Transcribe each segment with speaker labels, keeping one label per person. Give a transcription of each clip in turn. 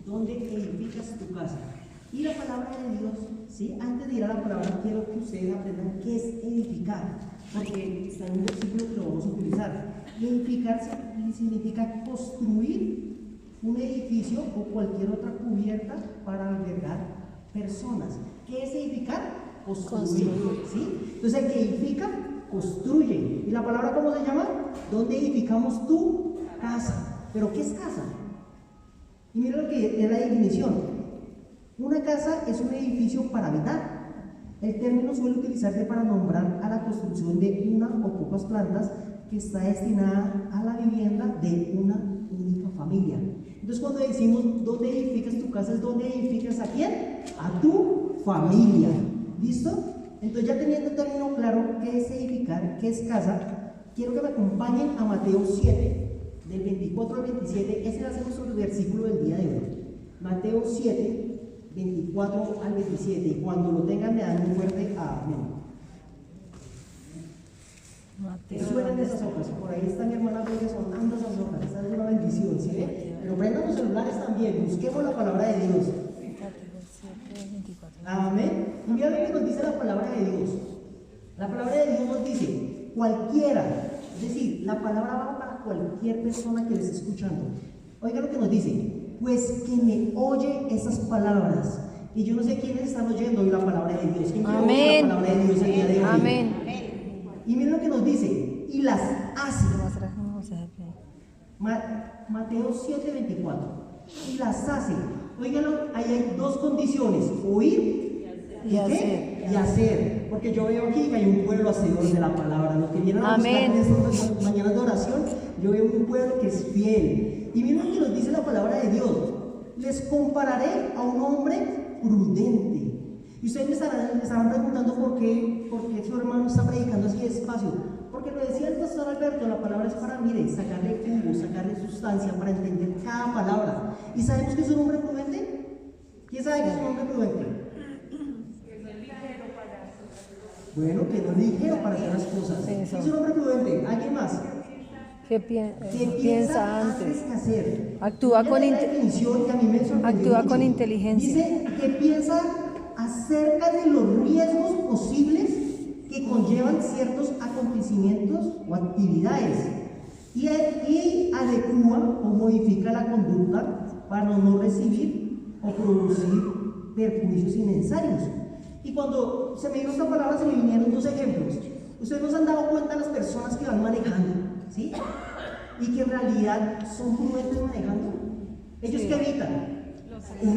Speaker 1: ¿dónde edificas tu casa? Y la palabra de Dios, ¿sí? Antes de ir a la palabra, quiero que ustedes aprendan qué es edificar, porque está en un versículo que lo vamos a utilizar. Edificar significa construir un edificio o cualquier otra cubierta para albergar personas. ¿Qué es edificar? Construir. ¿Sí? Entonces, el que edifica, construye. ¿Y la palabra cómo se llama? ¿Dónde edificamos tu casa? ¿Pero qué es casa? Y mira lo que es la definición. Una casa es un edificio para habitar. El término suele utilizarse para nombrar a la construcción de una o pocas plantas que está destinada a la vivienda de una única familia. Entonces, cuando decimos ¿dónde edificas tu casa? Es ¿dónde edificas a quién? A tu familia. ¿Listo? Entonces, ya teniendo el término claro qué es edificar, qué es casa, quiero que me acompañen a Mateo 7, del 24 al 27. Ese va a ser nuestro versículo del día de hoy. Mateo 7, 24 al 27. Y cuando lo tengan, me dan un fuerte amén. Que suenan esas hojas. Por ahí está mi hermana Bella sonando esas hojas. Esa es una bendición, ¿sí ve? Pero prendan los celulares también. Busquemos la palabra de Dios. Amén. Y mira lo que nos dice la palabra de Dios. La palabra de Dios nos dice: cualquiera, es decir, la palabra va para cualquier persona que le esté escuchando. Oiga lo que nos dice: pues que me oye esas palabras. Y yo no sé quiénes están oyendo hoy la palabra de Dios. ¿Quién quiere oír la palabra de Dios el día de hoy?
Speaker 2: Amén.
Speaker 1: Y miren lo que nos dice: y las hace. Mateo 7:24. Y las hace. Óiganlo, ahí hay dos condiciones: oír y qué? Y hacer. Porque yo veo aquí que hay un pueblo hacedor de la palabra. Los que vienen a buscar en estas mañanas de oración, yo veo un pueblo que es fiel. Y miren lo que nos dice la palabra de Dios: les compararé a un hombre prudente. Y ustedes me estarán preguntando por qué su hermano está predicando así despacio. Porque lo decía el pastor Alberto, la palabra es para, mire, sacarle jugo, sacarle sustancia, para entender cada palabra. ¿Y sabemos que es un hombre prudente? ¿Quién sabe que es un hombre prudente? Bueno, que no es ligero para hacer las cosas. ¿Quién es un hombre prudente? ¿Alguien más?
Speaker 2: ¿Qué piensa antes?
Speaker 1: Que hacer.
Speaker 2: Actúa con inteligencia.
Speaker 1: Dice que piensa acerca de los riesgos posibles que conllevan ciertos acontecimientos o actividades y adecua o modifica la conducta para no recibir o producir perjuicios innecesarios. Y cuando se me dio esta palabra, se me vinieron dos ejemplos. Ustedes nos han dado cuenta de las personas que van manejando, ¿sí? Y que en realidad son prudentes manejando. Ellos que evitan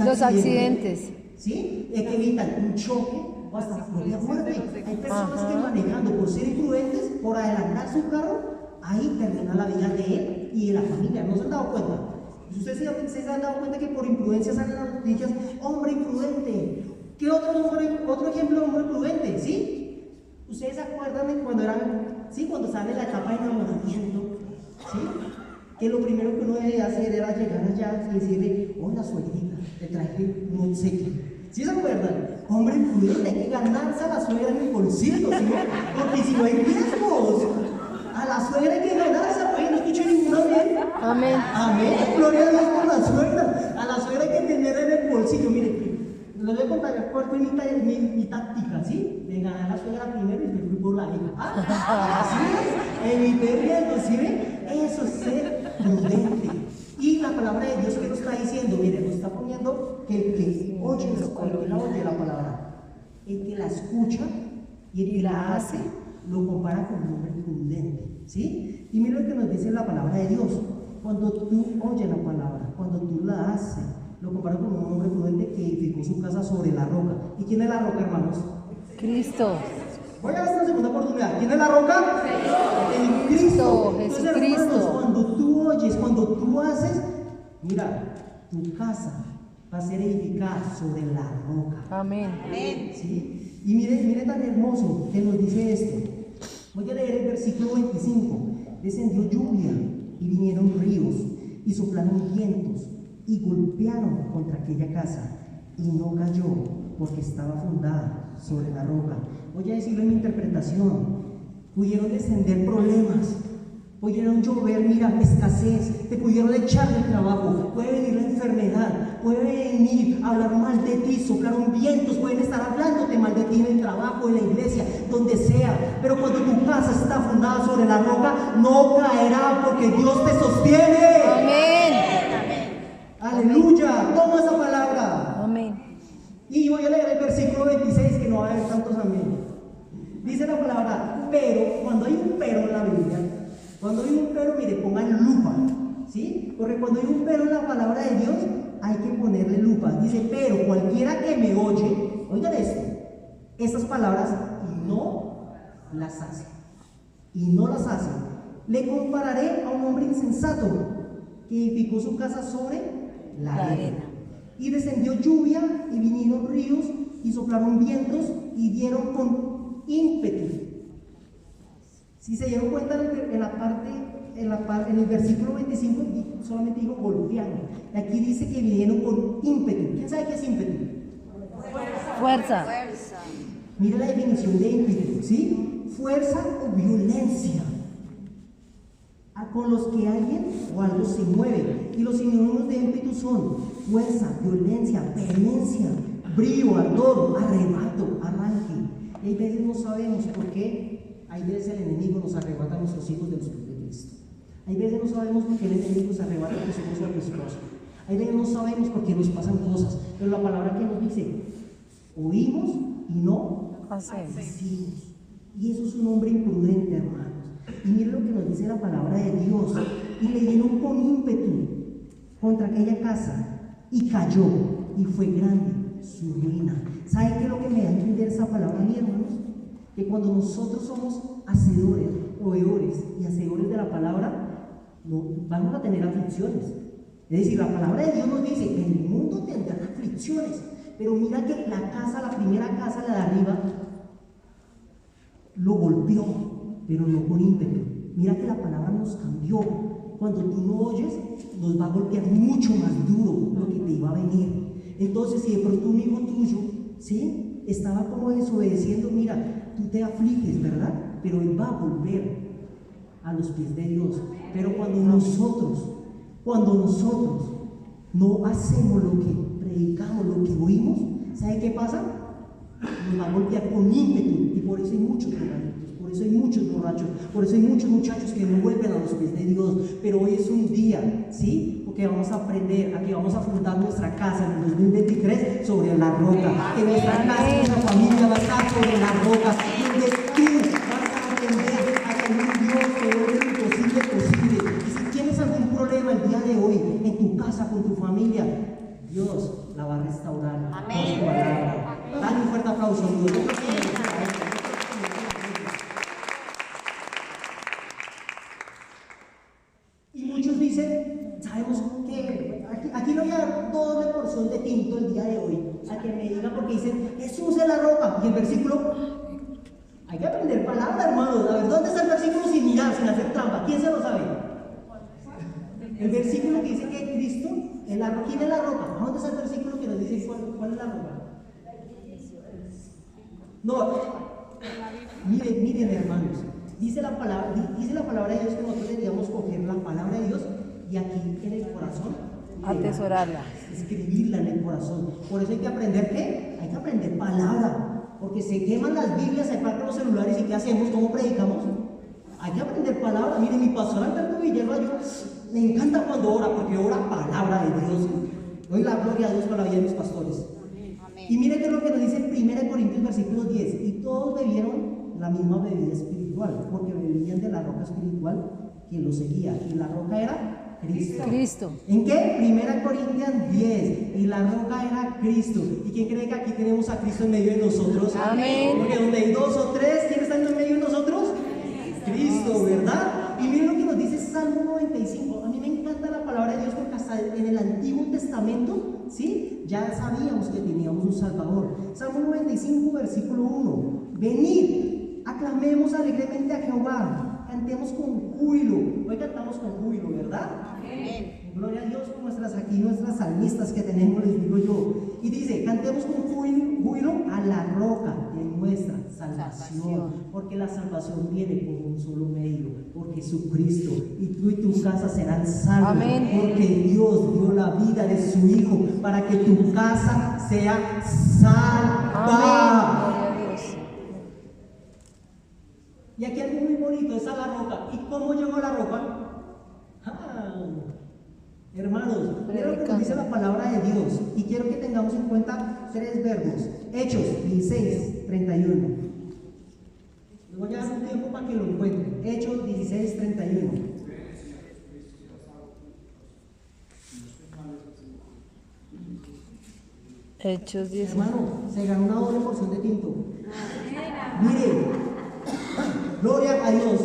Speaker 2: los accidentes,
Speaker 1: ¿sí? Que evitan un choque o hasta la propia muerte. Hay personas que manejando por ser imprudentes, por adelantar su carro, ahí termina la vida de él y de la familia. ¿No se han dado cuenta? Ustedes se han dado cuenta que por imprudencia salen las noticias: hombre imprudente. ¿Qué otro ejemplo de hombre prudente? ¿Sí? ¿Ustedes se acuerdan de cuando cuando estaban en la etapa de enamoramiento? ¿Sí? Que lo primero que uno debe hacer era llegar allá y decirle: hola suegrita, te traje un obsequio. ¿Sí se acuerdan? Hombre prudente, hay que ganarse a la suegra en el bolsillo, ¿sí? Porque si no hay riesgos, a la suegra hay que ganarse. Oye, no escucho ningún amén.
Speaker 2: Amén.
Speaker 1: Amén. Gloria a Dios por la suegra. A la suegra hay que tener en el bolsillo. Mire, les voy a contar cuál fue mi táctica, ¿sí? De ganar a la suegra primero y me fui por la hija. Así es, evité riesgos, ¿sí ven? Eso es ser prudente. Y la palabra de Dios, ¿qué nos está diciendo? Mire, nos está poniendo que el que oye la palabra, el que la escucha y el que la hace, lo compara con un hombre prudente, ¿sí? Y mira lo que nos dice la palabra de Dios: cuando tú oyes la palabra, cuando tú la haces, lo compara con un hombre prudente que edificó su casa sobre la roca. ¿Y quién es la roca, hermanos?
Speaker 2: Cristo.
Speaker 1: Voy a dar una segunda oportunidad. ¿Quién es la roca? El Cristo.
Speaker 2: Jesucristo.
Speaker 1: Entonces, hermanos, cuando tú oyes, cuando tú haces, mira, tu casa va a ser edificada sobre la roca.
Speaker 2: Amén.
Speaker 1: ¿Sí? Y miren tan hermoso que nos dice esto. Voy a leer el versículo 25. Descendió lluvia y vinieron ríos y soplaron vientos y golpearon contra aquella casa y no cayó porque estaba fundada sobre la roca. Voy a decirlo en mi interpretación: pudieron descender problemas, pudieron llover, mira, escasez, te pudieron echar del trabajo, puede venir la enfermedad, pueden venir a hablar mal de ti, soplaron vientos, pueden estar hablándote mal de ti en el trabajo, en la iglesia, donde sea. Pero cuando tu casa está fundada sobre la roca, no caerá porque Dios te sostiene.
Speaker 2: Amén.
Speaker 1: Aleluya. Toma esa palabra.
Speaker 2: Amén.
Speaker 1: Y voy a leer el versículo 26, que no va a haber tantos amén. Dice la palabra, pero, cuando hay un pero en la Biblia, cuando hay un pero, mire, pongan lupa, ¿sí? Porque cuando hay un pero en la palabra de Dios, hay que ponerle lupa. Dice, pero cualquiera que me oye, oigan esto, estas palabras, y no las hace, le compararé a un hombre insensato, que edificó su casa sobre la arena. Y descendió lluvia, y vinieron ríos, y soplaron vientos, y dieron con ímpetu. Si se dieron cuenta en el versículo 25, solamente dijo golpearon. Aquí dice que vinieron con ímpetu. ¿Quién sabe qué es ímpetu?
Speaker 2: Fuerza.
Speaker 1: Mira la definición de ímpetu, ¿sí? Fuerza o violencia con los que alguien o algo se mueve. Y los sinónimos de ímpetu son fuerza, violencia, vehemencia, brío, ardor, arrebato, arranque. Y hay veces no sabemos por qué, hay veces el enemigo nos arrebata a nuestros hijos de los pies de Cristo. Hay veces no sabemos por qué el enemigo nos arrebata a nuestros hijos o a nuestra esposa. Hay veces no sabemos por qué nos pasan cosas. Pero la palabra que nos dice, oímos y no hacemos. Y eso es un hombre imprudente, hermanos. Y miren lo que nos dice la palabra de Dios. Y le dieron con ímpetu contra aquella casa, y cayó, y fue grande su ruina. ¿Saben qué es lo que me da a entender esa palabra, mi hermanos? Que cuando nosotros somos hacedores, oidores y hacedores de la palabra, no, vamos a tener aflicciones. Es decir, la palabra de Dios nos dice que en el mundo tendrán aflicciones, pero mira que la primera casa, la de arriba, lo golpeó, pero no con ímpetu. Mira que la palabra nos cambió. Cuando tú no oyes, nos va a golpear mucho más duro lo que te iba a venir. Entonces, si de pronto un hijo tuyo, ¿sí?, estaba como desobedeciendo, mira, tú te afliges, ¿verdad? Pero él va a volver a los pies de Dios. Pero cuando nosotros no hacemos lo que predicamos, lo que oímos, ¿sabe qué pasa? Nos va a golpear con ímpetu. Y por eso hay muchos drogadictos, por eso hay muchos borrachos, por eso hay muchos muchachos que no vuelven a los pies de Dios. Pero hoy es un día, ¿sí?, porque vamos a aprender, aquí vamos a fundar nuestra casa en el 2023 sobre la roca. Que nuestra casa, nuestra familia va a estar sobre la roca, donde tú vas a aprender a tener un Dios que es lo imposible posible. Y si tienes algún problema el día de hoy, en tu casa, con tu familia, Dios la va a restaurar. Amén. Con su palabra. Dale un fuerte aplauso a Dios. Y muchos dicen, sabemos que aquí no voy a dar doble porción de tinto el día de hoy a que me digan, porque dicen Jesús es la roca, y el versículo, hay que aprender palabra, hermanos. A ver, ¿dónde está el versículo sin mirar, sin hacer trampa? ¿Quién se lo sabe? El versículo que dice que Cristo es la roca. ¿Quién es la roca? ¿A dónde está el versículo que nos dice cuál es la roca? No, miren hermanos, dice la palabra de Dios que nosotros deberíamos coger la palabra de Dios y aquí en el corazón
Speaker 2: atesorarla,
Speaker 1: escribirla en el corazón. Por eso hay que aprender ¿qué? Hay que aprender palabra, porque se queman las Biblias, se parten los celulares, y ¿qué hacemos? ¿Cómo predicamos? Hay que aprender palabra. Mire, mi pastor Alberto Villalba, me encanta cuando ora, porque ora palabra de Dios. Doy la gloria a Dios por la vida de mis pastores. Y mire que es lo que nos dice en 1 Corintios versículo 10, y todos bebieron la misma bebida espiritual, porque bebían de la roca espiritual que los seguía, y la roca era Cristo. ¿En qué? 1 Corintios 10, y la roca era Cristo. ¿Y quién cree que aquí tenemos a Cristo en medio de nosotros?
Speaker 2: Amén.
Speaker 1: Porque donde hay dos o tres, ¿quién está en medio de nosotros? Cristo, ¿verdad? Y miren lo que nos dice Salmo 95. A mí me encanta la palabra de Dios, porque hasta en el Antiguo Testamento, ¿sí?, ya sabíamos que teníamos un Salvador. Salmo 95, versículo 1. Venid, aclamemos alegremente a Jehová, cantemos con júbilo. Hoy cantamos con júbilo, ¿verdad? Amén. Gloria a Dios por nuestras salmistas que tenemos, les digo yo. Y dice, cantemos con júbilo a la roca de nuestra salvación. Porque la salvación viene por un solo medio, por Jesucristo. Y tú y tu casa serán salvos.
Speaker 2: Amén.
Speaker 1: Porque Dios dio la vida de su Hijo para que tu casa sea salva.
Speaker 2: Amén. Gloria a Dios.
Speaker 1: Y aquí algo muy bonito, esa es la roca. ¿Y cómo llegó a la roca? Hermanos, mira lo que nos dice la palabra de Dios. Y quiero que tengamos en cuenta 3 verbos. Hechos 16, 31. Les voy a dar un tiempo para que lo encuentren. Hechos 16, 31.
Speaker 2: Hechos 10.
Speaker 1: Hermano, se ganó una doble porción de tinto. Mire, gloria a Dios.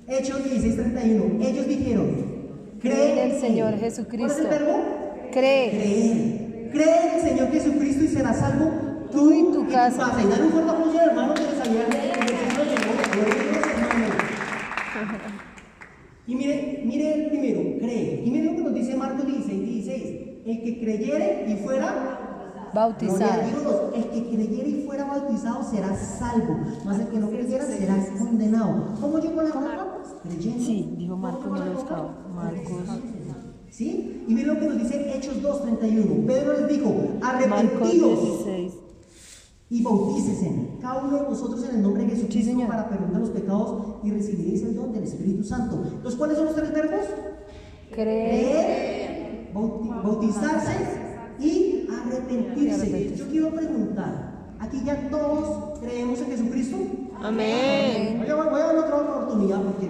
Speaker 1: Hechos 16, 31. Ellos dijeron,
Speaker 2: Cree en el Señor Jesucristo.
Speaker 1: ¿Cuál es el verbo?
Speaker 2: Cree.
Speaker 1: Creer. Cree en el Señor Jesucristo y serás salvo tú y tu casa. Y dale un fuerte aplauso al hermano que les había Y mire el primero, cree. Y mire lo que nos dice Marcos 16, 16. El que creyere y fuera
Speaker 2: Bautizado.
Speaker 1: Dios, el que creyere y fuera bautizado será salvo, mas el que no creyera será condenado. ¿Cómo llegó la roca? Creyendo.
Speaker 2: Sí, dijo Marcos, no lo buscaba. Marcos.
Speaker 1: ¿Sí? Y mire lo que nos dice Hechos 2, 31. Pedro les dijo,
Speaker 2: Marcos
Speaker 1: arrepentidos
Speaker 2: 16.
Speaker 1: y bautícese cada uno de vosotros en el nombre de Jesucristo
Speaker 2: Señor.
Speaker 1: para perdón de los pecados y recibiréis el don del Espíritu Santo. Entonces, ¿cuáles son los 3 verbos?
Speaker 2: Creer.
Speaker 1: Bautizarse y arrepentirse. Yo quiero preguntar, ¿aquí ya todos creemos en Jesucristo?
Speaker 2: Amén.
Speaker 1: Voy a dar otra oportunidad porque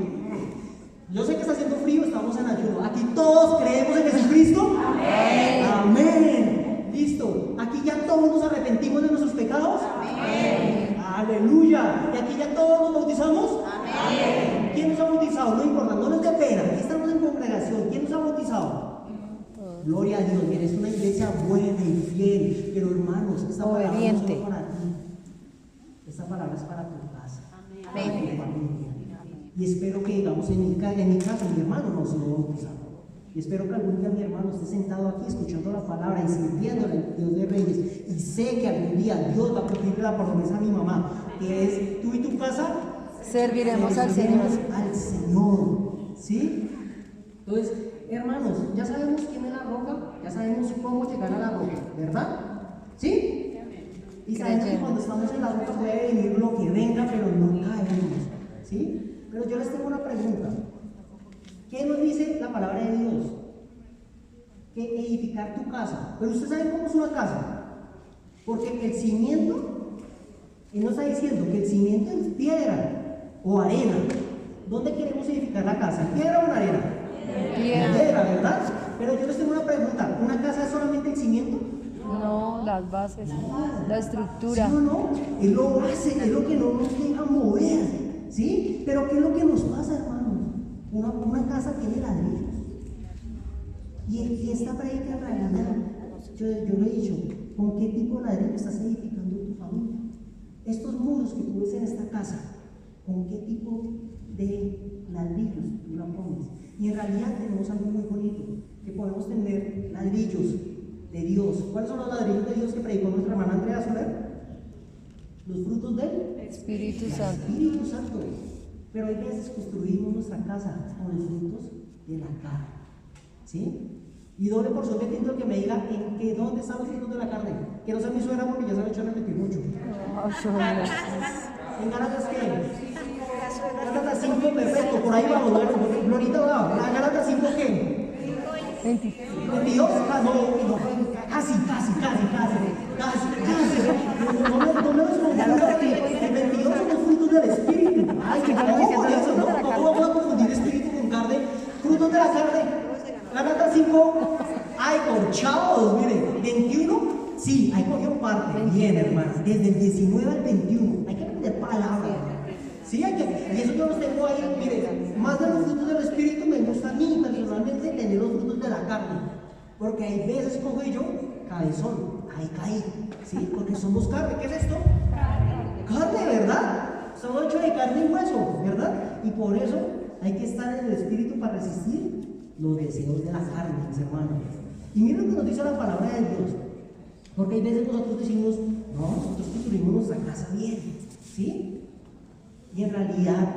Speaker 1: yo sé que está haciendo frío, estamos en ayuno. ¿Aquí todos creemos en Jesucristo?
Speaker 2: Amén.
Speaker 1: Amén. Listo. ¿Aquí ya todos nos arrepentimos de nuestros pecados? Amén. Aleluya. ¿Y aquí ya todos nos bautizamos? Amén. ¿Quién nos ha bautizado? No importa, no nos dé pena. Aquí estamos en congregación. ¿Quién nos ha bautizado? Gloria a Dios. Mira, es una iglesia buena y fiel. Pero hermanos, esta palabra no es solo para ti. Esta palabra es para tu casa. Para tu familia. Y espero que, digamos, en mi caso, mi hermano no se lo bautizado. Y espero que algún día mi hermano esté sentado aquí escuchando la palabra y sintiéndole al Dios de Reyes. Y sé que algún día Dios va a cumplirle la promesa a mi mamá, que es tú y tu casa
Speaker 2: Serviremos al Señor.
Speaker 1: Al Señor. ¿Sí? Entonces, hermanos, ya sabemos quién es la roca, ya sabemos cómo llegar a la roca, ¿verdad? ¿Sí? Y sabemos que cuando estamos en la roca puede venir lo que venga, pero no caemos. ¿Sí? Pero yo les tengo una pregunta. ¿Qué nos dice la palabra de Dios? Que edificar tu casa. Pero ustedes saben cómo es una casa. Porque el cimiento, Él nos está diciendo que el cimiento es piedra o arena. ¿Dónde queremos edificar la casa? ¿En piedra o en arena? Piedra, ¿verdad? Pero yo les tengo una pregunta. ¿Una casa es solamente el cimiento?
Speaker 2: No, las bases, la estructura.
Speaker 1: ¿Sí o no? Es lo base, es lo que no nos deja mover. ¿Sí? Pero ¿qué es lo que nos pasa, hermanos? Una casa tiene ladrillos. Y esta predica en realidad, yo lo he dicho, ¿con qué tipo de ladrillo estás edificando tu familia? Estos muros que tú ves en esta casa, ¿con qué tipo de ladrillos tú la pones? Y en realidad tenemos algo muy bonito, que podemos tener ladrillos de Dios. ¿Cuáles son los ladrillos de Dios que predicó nuestra hermana Andrea Soler? Los frutos del
Speaker 2: Espíritu Santo.
Speaker 1: Espíritu Santo. Pero hay veces construimos nuestra casa con los frutos de la carne. ¿Sí? Y doble porción de tinto el que me diga en que dónde están los frutos de la carne. Que no sea mi suegra porque ya se me ha hecho repetir mucho. En Gálatas ¿qué? Gálatas 5, perfecto, por ahí vamos, Glorita va. Gálatas 5 ¿qué? 22, no, casi. No me los confundas aquí. El 22 son los frutos del Espíritu. Ay, que ojo con eso, ¿no? ¿Cómo vamos a confundir espíritu con carne? Frutos de la carne. Gálatas 5, ay, corchados, miren, 21, sí, ahí cogió parte. Bien, hermanos, desde el 19 al 21. Hay que aprender palabras. Sí, y eso yo los tengo ahí, miren, más de los frutos del Espíritu me gusta a mí personalmente tener los frutos de la carne, porque hay veces cojo yo cabezón, ahí caí, ¿sí? Porque somos carne. ¿Qué es esto? Carne, ¿verdad? Estamos hechos de carne y hueso, ¿verdad? Y por eso hay que estar en el Espíritu para resistir los deseos de la carne, mis hermanos. Y miren lo que nos dice la palabra de Dios. Porque hay veces nosotros decimos, no, nosotros construimos nuestra casa bien, ¿sí? Y en realidad,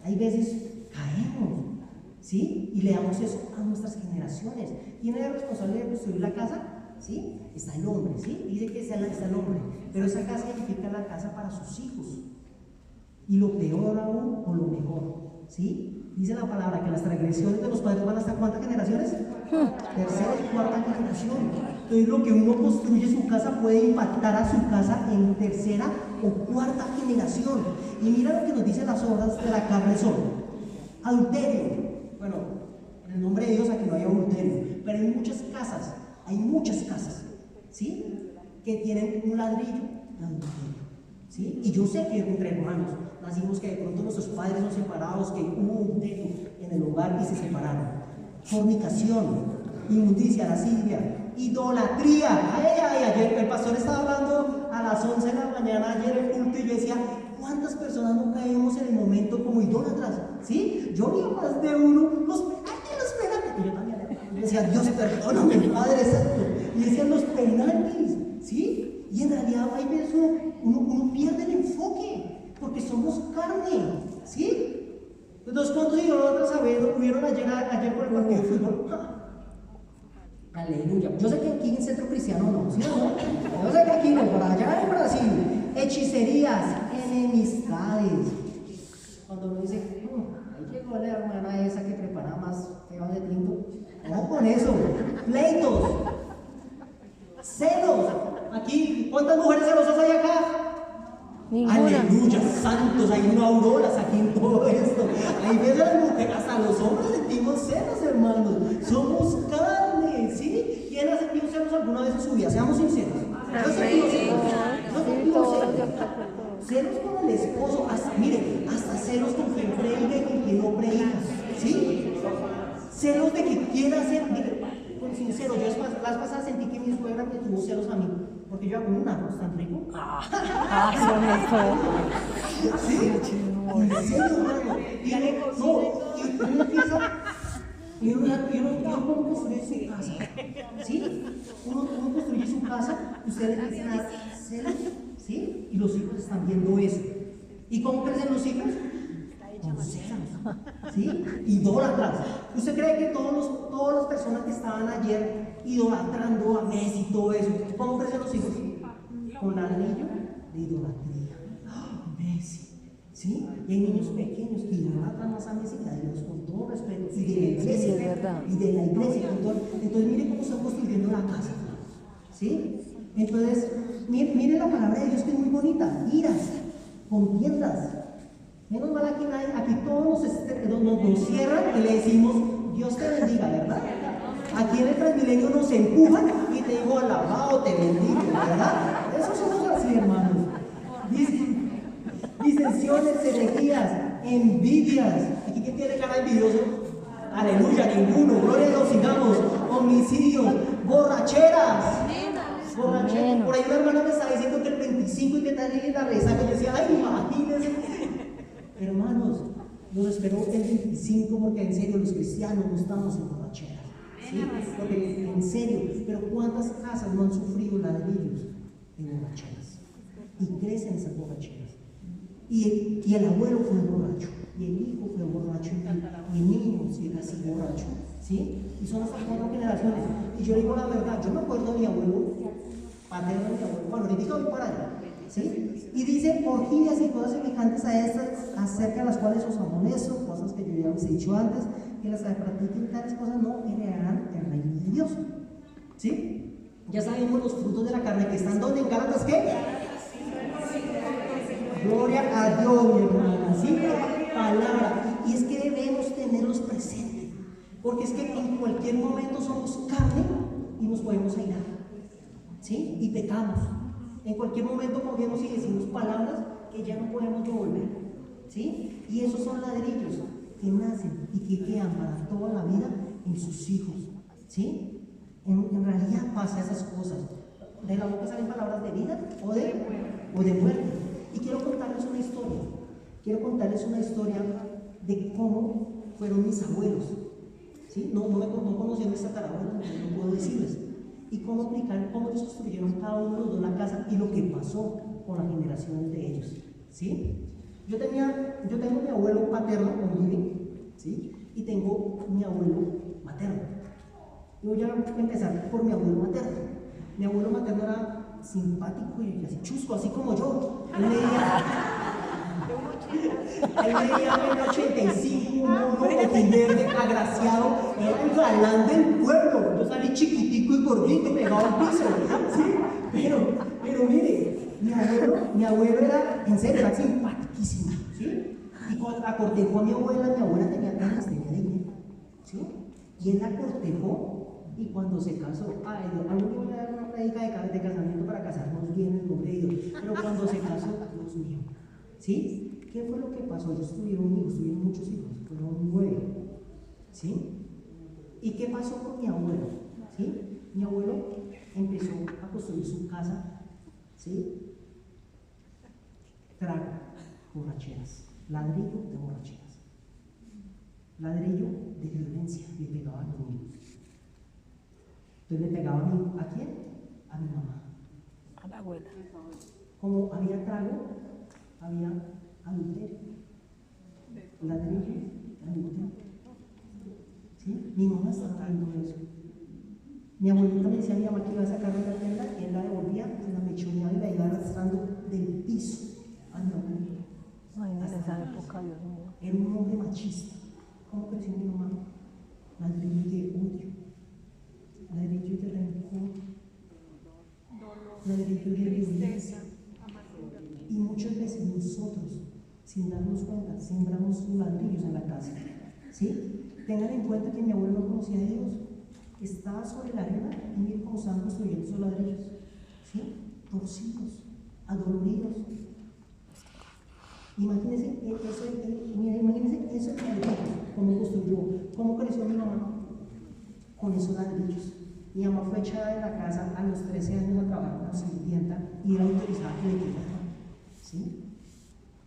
Speaker 1: hay veces caemos, ¿sí? Y le damos eso a nuestras generaciones. ¿Quién es el responsable de construir la casa? ¿Sí? Está el hombre, ¿sí? Dice que está el hombre. Pero esa casa significa la casa para sus hijos. Y lo peor aún, o lo mejor, ¿sí? Dice la palabra que las transgresiones de los padres van hasta ¿cuántas generaciones? Tercera y cuarta generación. Entonces lo que uno construye su casa puede impactar a su casa en tercera o cuarta generación. Y mira lo que nos dicen las obras de la carne son: adulterio. Bueno, en el nombre de Dios aquí no hay adulterio, pero hay muchas casas, ¿sí? Que tienen un ladrillo de adulterio, ¿sí? Y yo sé que entre hermanos nacimos que de pronto nuestros padres son separados, que hubo adulterio en el hogar y se separaron. Fornicación, inmundicia, lascivia, idolatría. Ayer el pastor estaba hablando a las 11 de la mañana, ayer en culto, y yo decía, ¿cuántas personas no caemos en el momento como idólatras? ¿Sí? Yo vi a más de uno, los penaltis. Y yo también le decía, Dios perdóname, Padre Santo. Y decían los penaltis, ¿sí? Y en realidad hay veces uno pierde el enfoque, porque somos carne, ¿sí? Entonces, ¿cuántos idólatras hubieron ayer por el partido de fútbol? Aleluya. Yo sé que aquí en Centro Cristiano no, ¿sí o no? Yo sé que aquí no, por allá en Brasil, hechicerías, enemistades. Cuando uno dice, ahí llegó la hermana esa que prepara más temas de tinto. Vamos con eso. Pleitos, celos. Aquí, ¿cuántas mujeres celosas hay acá?
Speaker 2: Ninguna.
Speaker 1: Aleluya, santos, hay una auroras aquí en todo esto. Hay veces las mujeres, hasta los hombres sentimos celos, hermanos. Somos carne, ¿sí? ¿Quién ha sentido celos alguna vez en su vida? Seamos sinceros. Yo he sentido celos. Celos con el esposo, hasta celos con quien predica y con quien no predica, ¿sí? Celos de que quiera hacer, con sincero, yo las pasadas sentí que mi suegra me tuvo celos a mí, porque yo hago un arroz tan rico. ¿Sí? ¿En serio, hermano? Y uno construye su casa, ¿sí? Uno construye su casa, ustedes empiezan a celos, ¿sí? Y los hijos están viendo eso. ¿Y cómo crecen los hijos? Con celos, ¿sí? Idólatras. ¿Usted cree que todas las personas que estaban ayer idolatrando a Messi y todo eso, cómo crecen los hijos? Con ladrillo de idolatría. Messi, ¿sí? Y hay niños pequeños que idolatran más a Messi que a Dios, con todo respeto, y de la iglesia,
Speaker 2: sí, es verdad.
Speaker 1: y de la iglesia, con todo. Entonces miren cómo están construyendo la casa, ¿sí? Entonces, miren la palabra de Dios, que es muy bonita: iras, contiendas. Menos mal aquí todos nos cierran y le decimos, Dios te bendiga, ¿verdad? Aquí en el Transmilenio nos empujan y te digo, alabado, te bendigo, ¿verdad? Eso somos así, hermanos. Disensiones, herejías, envidias. ¿Aquí quién tiene cara de envidioso? Aleluya, ninguno. Gloria a Dios, sigamos. Homicidios, borracheras. Por ahí una hermana me estaba diciendo que el 25 y que tal y la resaca. Yo decía, ay, imagínense. Hermanos, nos esperó el 25, porque en serio los cristianos no estamos en borracheras, ¿sí? Porque en serio, pero ¿cuántas casas no han sufrido ladrillos de borracheras? Y crecen esas borracheras. Y el abuelo fue borracho, y el hijo fue borracho, y el niño sigue así borracho, ¿sí? Y son hasta 4 generaciones. Y yo digo la verdad, yo me acuerdo de mi abuelo paterno, de mi abuelo, bueno, ahorita voy para allá, ¿sí? Y dice orgías y cosas semejantes a estas, acerca de las cuales os amonesto, cosas que yo ya les he dicho antes, que las que practiquen tales cosas no heredarán el reino de Dios, ¿sí? Ya sabemos los frutos de la carne que están donde en Gálatas, ¿qué? Gloria a Dios, mi hermana, ¿sí? Palabra. Y es que debemos tenerlos presentes, porque es que en cualquier momento somos carne y nos podemos airar, ¿sí? Y pecamos. En cualquier momento cogemos y decimos palabras que ya no podemos devolver, ¿sí? Y esos son ladrillos que nacen y que quedan para toda la vida en sus hijos, ¿sí? En realidad pasa esas cosas. De la boca salen palabras de vida o de muerte. Y quiero contarles una historia. Quiero contarles una historia de cómo fueron mis abuelos, ¿sí? No conocían esta tatarabuela, no puedo decirles. Y cómo explicar cómo ellos construyeron cada uno de los dos la casa y lo que pasó con las generaciones de ellos, ¿sí? Yo tengo mi abuelo paterno con Vivi, ¿sí? Y tengo mi abuelo materno. Y voy a empezar por mi abuelo materno. Mi abuelo materno era simpático y así chusco, así como yo. Él medía 1,85, un mono verde, agraciado, era el galán del pueblo. Yo salí chiquitico y gordito, pegado al piso, ¿sí? Pero mire, mi abuelo era, en serio, era simpaticísimo, ¿sí? Y cuando acortejó a mi abuela tenía ganas, tenía dinero, ¿sí? Y él la cortejó y cuando se casó, algo que voy a dar una predica de casamiento para casarnos bien en nombre de Dios, pero cuando se casó, Dios mío, ¿sí? ¿Qué fue lo que pasó? Ellos tuvieron muchos hijos, fueron 9, ¿sí? ¿Y qué pasó con mi abuelo? ¿Sí? Mi abuelo empezó a construir su casa, ¿sí? Trago, borracheras, ladrillo de borracheras, ladrillo de violencia, le pegaba a los niños. Entonces le pegaba ¿a quién? A mi mamá.
Speaker 2: A la abuela.
Speaker 1: Como había trago, había adulterio, ladrillo, adulterio. ¿Sí? Mi mamá estaba viendo eso. Mi abuelita me decía a mi mamá que iba a sacar de la tienda y él la devolvía y la mechoneaba y la iba arrastrando del piso a mi abuelita.
Speaker 2: Ay, en esa época, Dios mío.
Speaker 1: Era un hombre machista. ¿Cómo creció mi mamá? Ladrillo de odio, ladrillo de rencor, ladrillo de violencia. Y muchas veces nosotros, sin darnos cuenta, sembramos ladrillos en la casa, ¿sí? Tengan en cuenta que mi abuelo no conocía a Dios, estaba sobre la arena y miren cómo estaban construyendo esos ladrillos, ¿sí? Torcidos, adoloridos. Imagínense eso, cómo construyó, cómo creció mi mamá con esos ladrillos. Mi mamá fue echada de la casa a los 13 años a trabajar como sirvienta y era autorizada que le quitaran, ¿sí?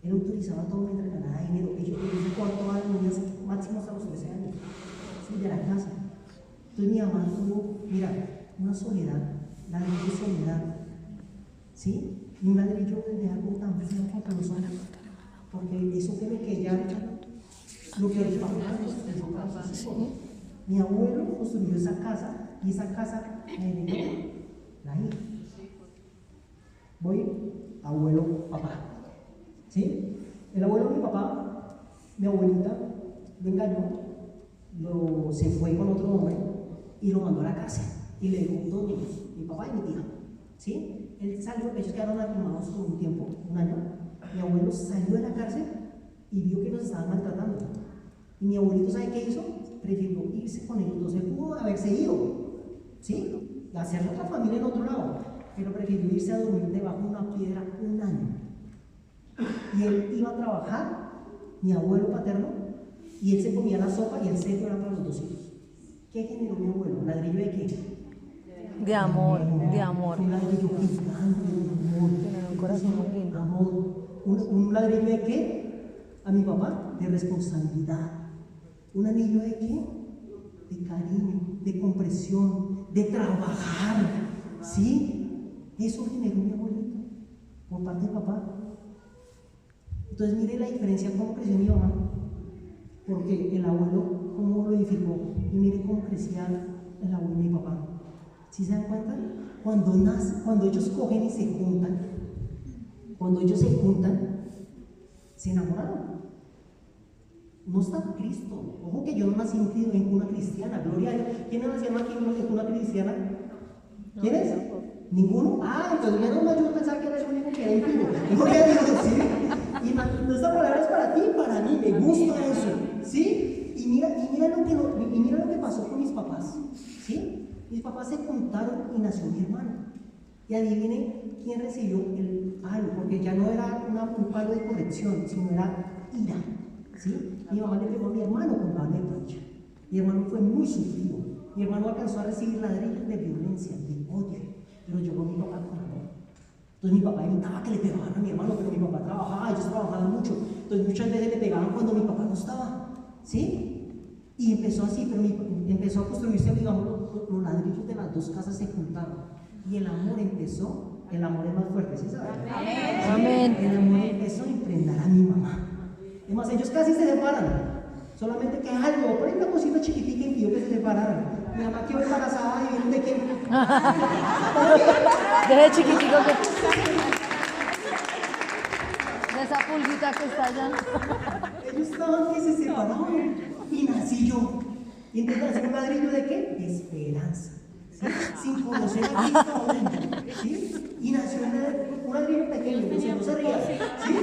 Speaker 1: Él autorizaba todo mientras ganaba dinero. Ellos cuánto van las niñas máximo hasta los 13 años, ¿sí? De la casa. Entonces mi mamá tuvo, mira, una soledad, ladrillo de soledad, ¿sí? Y un ladrillo de algo tan feo como los ojos, porque eso fue lo que ella, lo que el papá, ¿sí? Mi abuelo construyó esa casa y esa casa me heredó la hija. Voy, abuelo, papá, ¿sí? El abuelo de mi papá, mi abuelita, lo engañó, se fue con otro hombre y lo mandó a la cárcel y le dejó 2 niños, mi papá y mi tía, ¿sí? Él salió, ellos quedaron animados por un tiempo, un año. Mi abuelo salió de la cárcel y vio que los estaban maltratando. Y mi abuelito, ¿sabe qué hizo? Prefirió irse con ellos. No se pudo haberse ido, ¿sí? Hacer otra familia en otro lado, pero prefirió irse a dormir debajo de una piedra 1 año. Y él iba a trabajar, mi abuelo paterno, y él se comía la sopa y el seco era para los 2 hijos. ¿Qué generó mi abuelo? ¿Ladrillo de qué?
Speaker 2: De amor, de amor.
Speaker 1: Un ladrillo gigante de amor.
Speaker 2: Tienen un corazón muy lindo.
Speaker 1: Amor. ¿Un ladrillo de qué? A mi papá, de responsabilidad. ¿Un anillo de qué? De cariño, de compresión, de trabajar. ¿Sí? Eso generó mi abuelito, por parte de papá. Entonces mire la diferencia, cómo creció mi mamá. Porque el abuelo, cómo lo edificó. Y mire cómo crecía el abuelo de mi papá. ¿Sí se dan cuenta? Cuando ellos cogen y se juntan, se enamoraron. No estaba Cristo. Ojo que yo no nací en cuna cristiana, gloria a Dios. ¿Quién nació aquí en cuna cristiana? ¿Quién es? ¿Ninguno? Entonces menos mal yo pensaba que era el único que era impío. Gloria a Dios, ¿sí? Y esta palabra es para ti y para mí, me gusta eso, ¿sí? Y mira lo que pasó con mis papás, ¿sí? Mis papás se juntaron y nació mi hermano. Y adivinen quién recibió el palo, porque ya no era un palo de corrección, sino era ira, ¿sí? Mi mamá le pegó a mi hermano con palo de plancha. Mi hermano fue muy sufrido. Mi hermano alcanzó a recibir ladrillos de violencia, de odio, pero llegó mi papá con amor. Entonces mi papá evitaba que le pegaban a mi hermano, pero mi papá trabajaba, ellos trabajaban mucho. Entonces muchas veces le pegaban cuando mi papá no estaba, ¿sí? Y empezó así, pero empezó a construirse, digamos, los ladrillos de las dos casas se juntaron. Y el amor empezó, el amor es más fuerte, ¿sí sabes?
Speaker 2: Amén.
Speaker 1: El amor empezó a impregnar a mi mamá. Es más, ellos casi se separan. Solamente que algo, por ahí una cosita chiquitica impidió que se separaran. Mi mamá quedó embarazada y vieron de quién.
Speaker 2: Desde chiquitico que... De esa pulguita que está allá.
Speaker 1: Ellos estaban que se separaron y nací yo. Y entonces nací un ladrillo de qué? De esperanza. ¿Sí? Sin conocer a Cristo aún. ¿Sí? Y nació un ladrillo pequeño, no se ría. ¿Sí?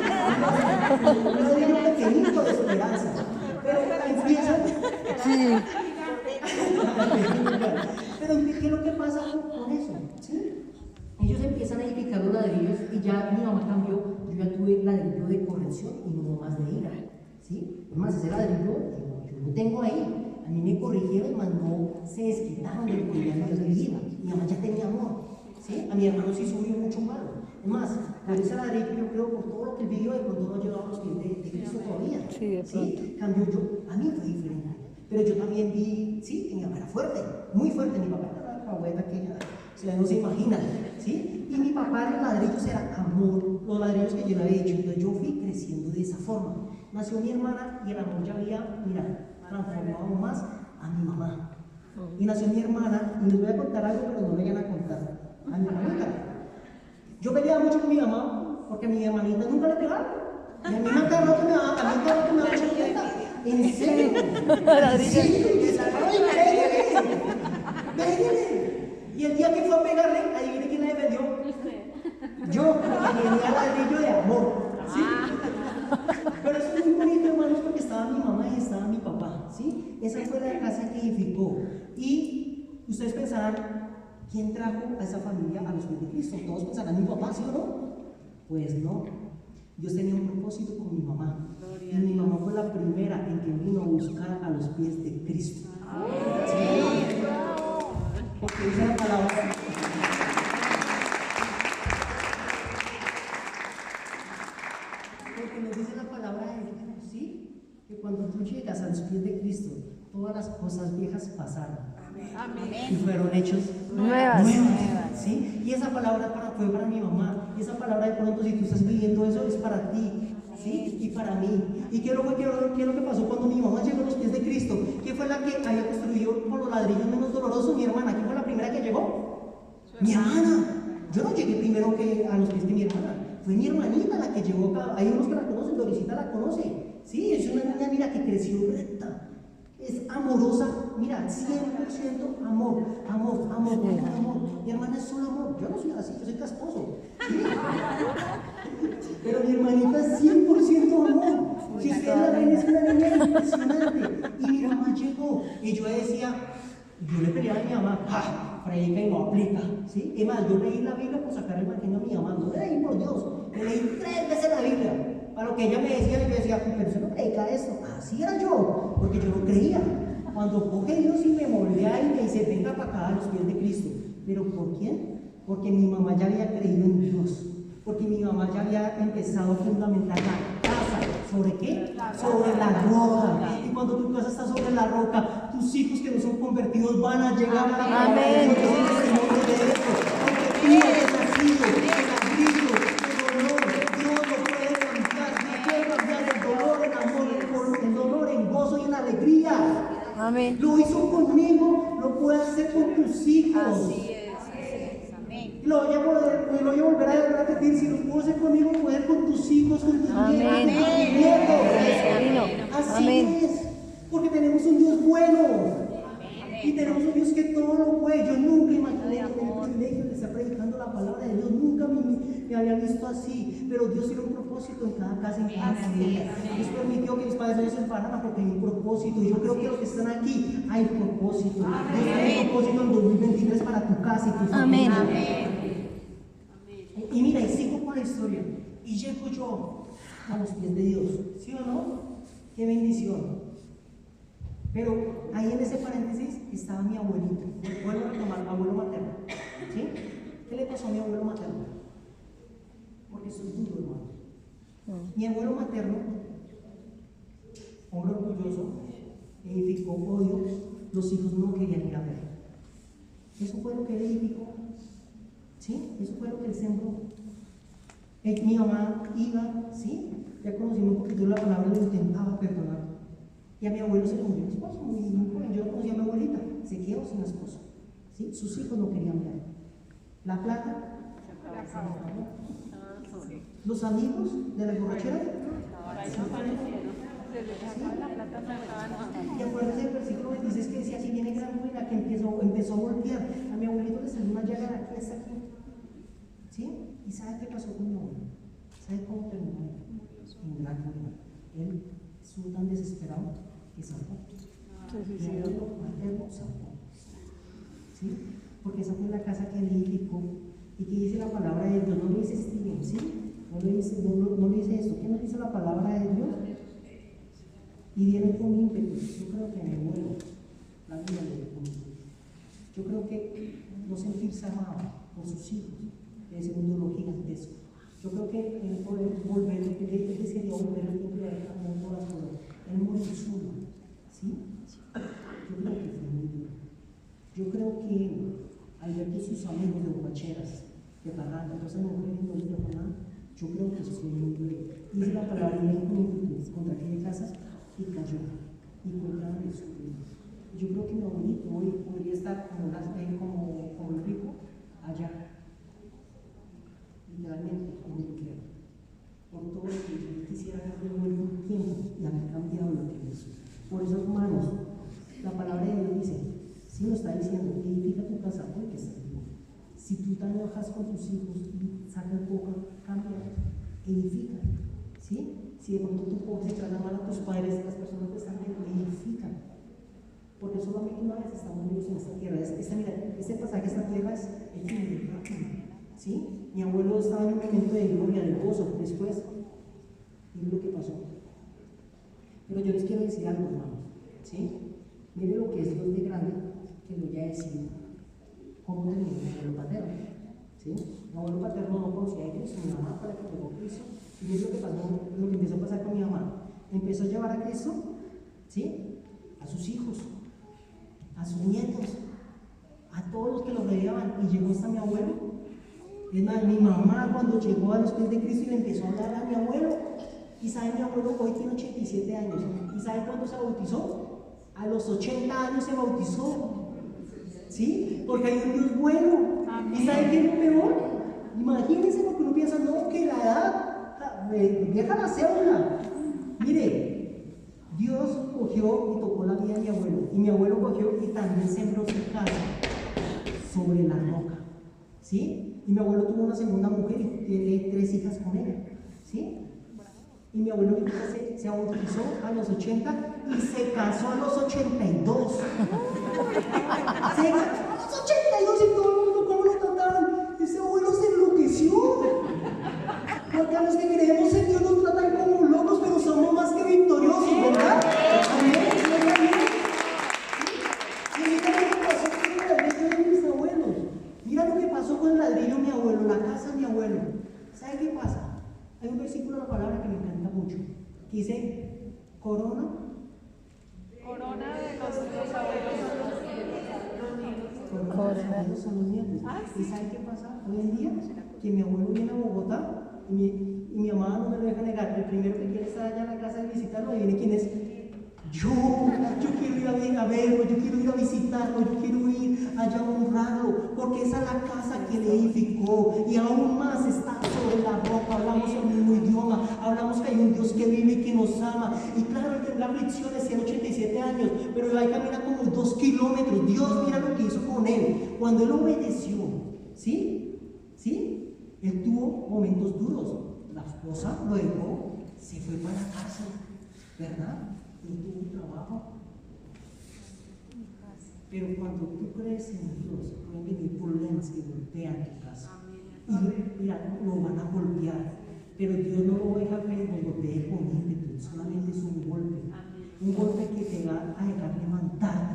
Speaker 1: Un ladrillo pequeñito de esperanza. Pero empieza.
Speaker 2: Sí.
Speaker 1: Pero ¿qué es lo que pasa con eso? ¿Sí? Ellos empiezan a edificar los ladrillos y ya mi mamá cambió. Yo ya tuve ladrillo de corrección y no más de ira. ¿Sí? Es más, ese ladrillo yo lo tengo ahí. A mí me corrigieron, mas no se desquitaron de lo que ya había vivido. Mi mamá ya tenía amor. ¿Sí? A mi hermano sí subió mucho malo. Es más, por ese ladrillo yo creo por todo lo que él vivió, de pronto no ha llegado a los pies de Cristo todavía.
Speaker 2: Sí, de pronto.
Speaker 1: ¿Sí? Cambio yo, a mí fue diferente. Pero yo también vi, sí, que mi papá era fuerte, muy fuerte. Mi papá era una abuela que ya no se imagina. ¿Sí? Y mi papá, los ladrillos eran amor, los ladrillos que yo le había dicho. Entonces yo fui creciendo de esa forma. Nació mi hermana y el amor ya había, mira, transformado más a mi mamá. Y nació mi hermana, y les voy a contar algo, pero no me vayan a contar. A mi hermanita. Yo peleaba mucho con mi mamá, porque a mi hermanita nunca le pegaba. Y a mí me cada rato me daba, mucha cuenta. En serio. Que sacaba y pégale. Y el día que fue a pegarle, adivine quién la defendió. Yo, porque tenía ladrillo de amor. ¿Sí? Pero eso es muy bonito, hermanos, porque estaba mi mamá y estaba mi papá, ¿sí? Esa fue la casa que edificó. Y ustedes pensarán, ¿quién trajo a esa familia a los pies de Cristo? Todos pensarán, ¿mi papá, sí o no? Pues no. Dios tenía un propósito con mi mamá. Y mi mamá fue la primera en que vino a buscar a los pies de Cristo. ¿Sí? Porque dice la palabra. Porque nos dice la palabra de Dios, ¿sí? Que cuando tú llegas a los pies de Cristo, todas las cosas viejas pasaron. Amén. Y fueron hechos
Speaker 2: Nuevas.
Speaker 1: ¿Sí? Y esa palabra fue para mi mamá. Y esa palabra de pronto, si tú estás viviendo eso, es para ti. ¿Sí? Y para mí. ¿Y qué es lo que pasó cuando mi mamá llegó a los pies de Cristo? ¿Quién fue la que había construido con los ladrillos menos dolorosos? Mi hermana. ¿Quién fue la primera que llegó? Mi hermana. Yo no llegué primero que a los pies de mi hermana. Fue mi hermanita la que llegó acá. Hay unos que la conocen, Dorisita la conoce. Sí, es una niña, mira, que creció recta. Es amorosa, mira, 100% amor. Mi hermana es solo amor. Yo no soy así, yo soy casposo. ¿Sí? Pero mi hermanita es 100% amor. Si ustedes la ven, es una niña impresionante. Y mi mamá llegó y yo decía, yo le peleaba a mi mamá, ¡ja! Predica y no aplica. ¿Sí? Es más, yo leí la Biblia por sacar el pequeño a mi mamá. No leí por Dios, le leí 3 veces la Biblia. Para lo que ella me decía, yo decía, pero usted no predica eso. Así era yo, porque yo no creía. Cuando coge Dios y me moldea y me dice, venga para acá a los pies de Cristo. ¿Pero por quién? Porque mi mamá ya había creído en Dios. Porque mi mamá ya había empezado a fundamentar la casa. ¿Sobre qué? Sobre la roca. Y cuando tu casa está sobre la roca, tus hijos que no son convertidos van a llegar a la palabra de Dios. Porque tú eres nacido en Cristo, en dolor. Dios lo puede cambiar. Dios puede cambiar el dolor en amor, el dolor en gozo y en alegría.
Speaker 2: Amén.
Speaker 1: Lo hizo conmigo, lo puede hacer con tus hijos.
Speaker 3: Así es. Amén.
Speaker 1: Lo voy a volver a repetir, si lo puedo hacer conmigo, lo puede hacer con tus hijos, con tus
Speaker 2: Amén.
Speaker 1: nietos. Así
Speaker 2: Amén.
Speaker 1: es, porque tenemos un Dios bueno. Y tenemos un Dios que todo lo puede. Yo nunca imaginé tener el privilegio de estar predicando la palabra de Dios. Nunca me había visto así. Pero Dios tiene un propósito en cada casa, en cada familia. Dios permitió que mis padres no se separaran porque hay un propósito. Y yo creo que los que están aquí hay propósito. Dios tiene un propósito en 2023 para tu casa y tu familia.
Speaker 2: Amén.
Speaker 1: Y mira, y sigo con la historia. Y llego yo a los pies de Dios. ¿Sí o no? Qué bendición. Pero ahí en ese paréntesis estaba mi abuelito. Vuelvo a retomar, abuelo materno. ¿Sí? ¿Qué le pasó a mi abuelo materno? Porque soy duro, hermano. Mi abuelo materno, hombre orgulloso, edificó odio, los hijos no querían ir a ver. Eso fue lo que él edificó. ¿Sí? Eso fue lo que él sembró. Mi mamá iba, ¿sí? Ya conocimos un poquito la palabra, lo intentaba perdonar. Y a mi abuelo se le murió el esposo, muy joven. Yo no conocía a mi abuelita, se quedó sin esposo. ¿Sí? Sus hijos no querían ver. La plata, los amigos de la borrachera. Y acuérdense del versículo 26 que decía: aquí viene gran ruina, que empezó a golpear. A mi abuelito le salió una llaga de aquí hasta aquí. ¿Sí? ¿Y sabe qué pasó con mi abuelo? ¿Sabe cómo terminó? En gran ruina. Él estuvo tan desesperado que salvó. Mi abuelo materno salvó. ¿Sí? Porque esa fue la casa que él edificó. ¿Y que dice la palabra de Dios? No lo dice Steven, ¿sí? No le dice esto. ¿Qué nos dice la palabra de Dios? Y viene con ímpetu. Yo creo que mi abuelo, la vida le dio con ímpetu. Yo creo que no sentirse amado por sus hijos es un dolor gigantesco. Yo creo que él poder volver, él desearía volver a tener amor por las cosas. Él murió solo, ¿sí? Yo creo que fue muy duro. Yo creo que al ver que sus amigos de borracheras, de parranda, cosas no les dejó nada, yo creo que eso fue muy duro. Dice la palabra y con inquietud contra aquella casa y cayó y contra el sufrido. Yo creo que mi abuelito hoy podría estar como el rico allá, literalmente como yo creo, por todo lo que yo quisiera haber devuelto un tiempo y haber cambiado lo que hizo. Por eso, hermanos, la palabra de Dios dice, si nos está diciendo, edifica tu casa porque estás vivo. Si tú te enojas con tus hijos y sacas poco, cambia, edifica, ¿sí? Si de pronto tú coges y tratas mal a tus padres, las personas que están viendo, edifican. Porque solamente una vez estamos vivos en esta tierra. Mira, este pasaje de esta tierra es el fin del rápido, ¿sí? Mi abuelo estaba en un momento de gloria, de gozo, después, miren lo que pasó. Pero yo les quiero decir algo, hermanos, ¿sí? Miren lo que es Dios de grande, que lo ya decidido. ¿Cómo terminó mi abuelo paterno? ¿Sí? Mi abuelo paterno no conocía a Cristo, mi mamá para que llegó a Cristo. Y miren lo que pasó, lo que empezó a pasar con mi mamá. Empezó a llevar a Cristo, ¿sí? A sus hijos, a sus nietos, a todos los que lo rodeaban, y llegó hasta mi abuelo. Es más, mi mamá cuando llegó a los pies de Cristo y le empezó a hablar a mi abuelo, y sabe, mi abuelo hoy tiene 87 años, y sabe cuándo se bautizó, a los 80 años se bautizó, ¿sí? Porque hay un Dios bueno. ¿Y sabe qué es lo peor? Imagínense, porque uno piensa, no, que la edad vieja la cédula. Mire, Dios cogió y tocó la vida de mi abuelo, y mi abuelo cogió y también sembró su casa sobre la roca, ¿sí? Y mi abuelo tuvo una segunda mujer y tiene 3 hijas con ella, ¿sí? Y mi abuelo se bautizó a los 80 y se casó a los 82. Se casó a los 82 y todo el mundo, ¿cómo lo trataban? Ese abuelo se enloqueció. Porque a los que creemos en Dios nos tratan como locos, pero somos más que victoriosos, ¿verdad? Amén. Y mira lo que pasó con el ladrillo de mis abuelos. Mira lo que pasó con el ladrillo de mi abuelo, la casa de mi abuelo. ¿Sabe qué pasa? Hay un versículo de la palabra que me encanta mucho, que dice, corona de los abuelos son los nietos. ¿Y sabe qué pasa hoy en día? Que mi abuelo viene a Bogotá y mi mamá no me lo deja negar. El primero que quiere estar allá en la casa de visitarlo, ahí viene quién es. Yo quiero ir a verlo, yo quiero ir a visitarlo, yo quiero ir allá a honrarlo, porque esa es la casa que él edificó, y aún más está sobre la roca. Hablamos el mismo idioma, hablamos que hay un Dios que vive y que nos ama, y claro, él tendrá aflicciones, tiene 87 años, pero ahí camina como 2 kilómetros. Dios, mira lo que hizo con él, cuando él obedeció, ¿sí? Él tuvo momentos duros, la esposa lo dejó, se fue para la cárcel, ¿verdad? No tuvo un trabajo. Pero cuando tú crees en Dios, pueden venir problemas que golpean tu casa. Y mira, lo van a golpear, pero Dios no lo deja que nos golpee con ímpetu, solamente es un golpe que te va a dejar levantarte.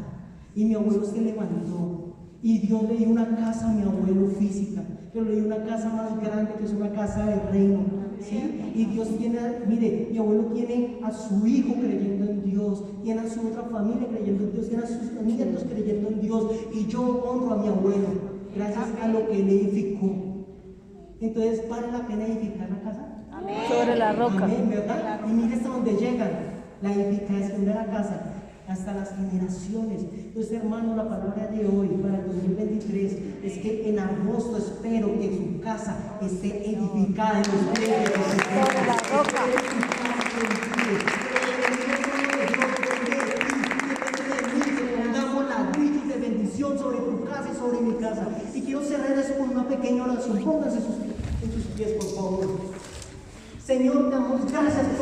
Speaker 1: Y mi abuelo se levantó, y Dios le dio una casa a mi abuelo física, pero le dio una casa más grande, que es una casa del reino, ¿sí? Y Dios tiene, mire, mi abuelo tiene a su hijo creyendo en Dios, tiene a su otra familia creyendo en Dios, tiene a sus nietos creyendo en Dios, y yo honro a mi abuelo gracias a lo que él edificó. Entonces, ¿vale la pena edificar la casa?
Speaker 2: Sobre la roca.
Speaker 1: Amén, ¿verdad? Y mire hasta dónde llegan la edificación de la casa, hasta las generaciones. Entonces, hermano, la palabra de hoy para el 2023 es que en agosto espero que su casa esté edificada en los pies de Jesucristo.
Speaker 2: Sobre la roca.
Speaker 1: Pongamos ladrillos de bendición sobre tu casa y sobre mi casa. Y quiero cerrar eso con una pequeña oración. Pónganse en sus pies, por favor. Señor, te damos gracias por